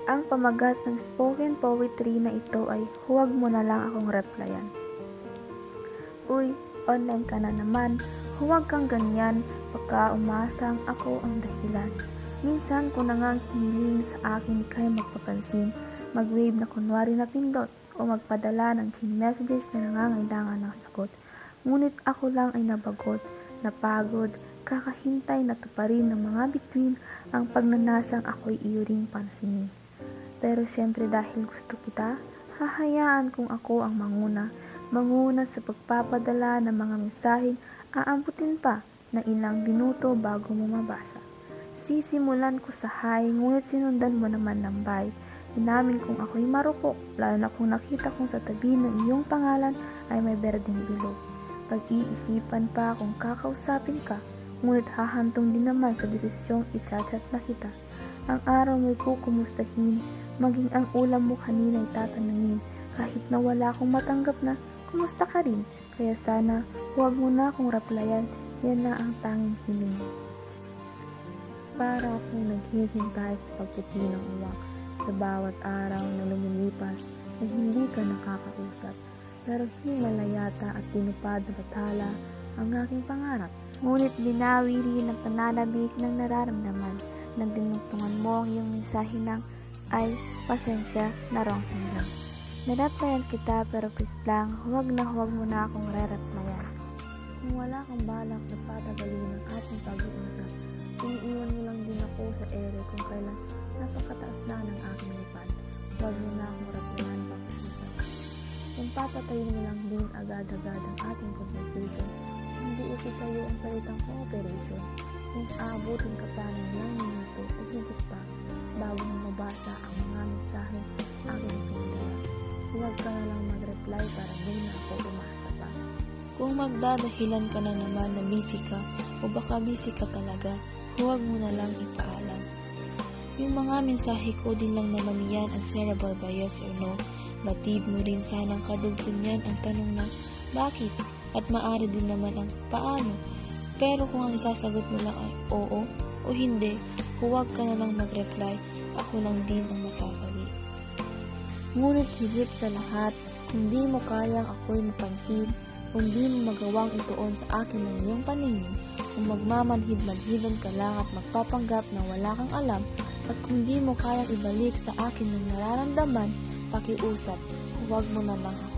Ang pamagat ng spoken poetry na ito ay huwag mo na lang akong replyan. Uy, online ka na naman, huwag kang ganyan, baka umasang ako ang dahilan. Minsan ko na ngang hiniling sa akin kay magpapansin, mag-wave na kunwari na pindot, o magpadala ng chain messages na nangangailangan ng sagot. Ngunit ako lang ay nabagot, napagod, kakahintay na tuparin ng mga bituin ang pagnanasang ako'y iyuring pansinin. Pero siyempre dahil gusto kita, hahayaan kung ako ang manguna sa pagpapadala ng mga mensaheng aambutin pa na ilang minuto bago mo mabasa. Sisimulan ko sa hi, ngunit sinundan mo naman ng bye. Inamin kong ako'y marupok, lalo na kung nakita kong sa tabi ng iyong pangalan ay may berdeng bilog. Pag-iisipan pa kung kakausapin ka, ngunit hahantong din naman sa desisyong i-chat na kita. Ang araw mo'y kukumustahin, maging ang ulam mo kanina ay tatanungin, kahit na wala akong matanggap na, kumusta ka rin? Kaya sana, huwag mo na akong replyan, yan na ang tanging hiling. Para akong naghihintay sa pagputi ng uwak, sa bawat araw na lumilipas, na hindi ka nakakausap, pero himalayata at tinupad na bathala ang aking pangarap. Ngunit binawi rin ang pananabik ng nararamdaman, nang dinugtungan mo ang iyong mensahe ng ay, pasensya, narong sandang. Naraplayan kita pero please lang, huwag mo na akong re-replyan. Kung wala kang balak na patagalin ang ating pag-uusap, iniiwan mo lang din ako sa ere kung kailan napakataas na ng aking lipad. Huwag mo na akong replyan pag-uusap. Kung papatayin mo lang din agad-agad ang ating conversation, hindi ito sa'yo ang salitang cooperation. Kung aabutin ka pa ng ilang minuto o higit pa, bago mo mabasa ang mga mensahe aking pinadala, huwag ka na lang mag-reply para di na ako umasa pa. Kung magdadahilan ka na naman na busy ka o baka busy ka talaga, huwag mo na lang ipaalam. Yung mga mensahe ko din lang naman yan ang cerebral ba yes or no. Batid mo rin sanang kadugtong yan ang tanong na bakit at maaari din naman ang paano. Pero kung ang isasagot mo lang ay oo o hindi, huwag ka na lang mag-reply, ako lang din ang masasabi. Ngunit higit sa lahat, kung di mo kayang ako'y mapansin, kung di mo magawang ituon sa akin ng iyong paningin, kung magmamanhid-manhidan ka lang at magpapanggap na wala kang alam, at kung di mo kayang ibalik sa akin ng nararamdaman, pakiusap, huwag mo na lang ako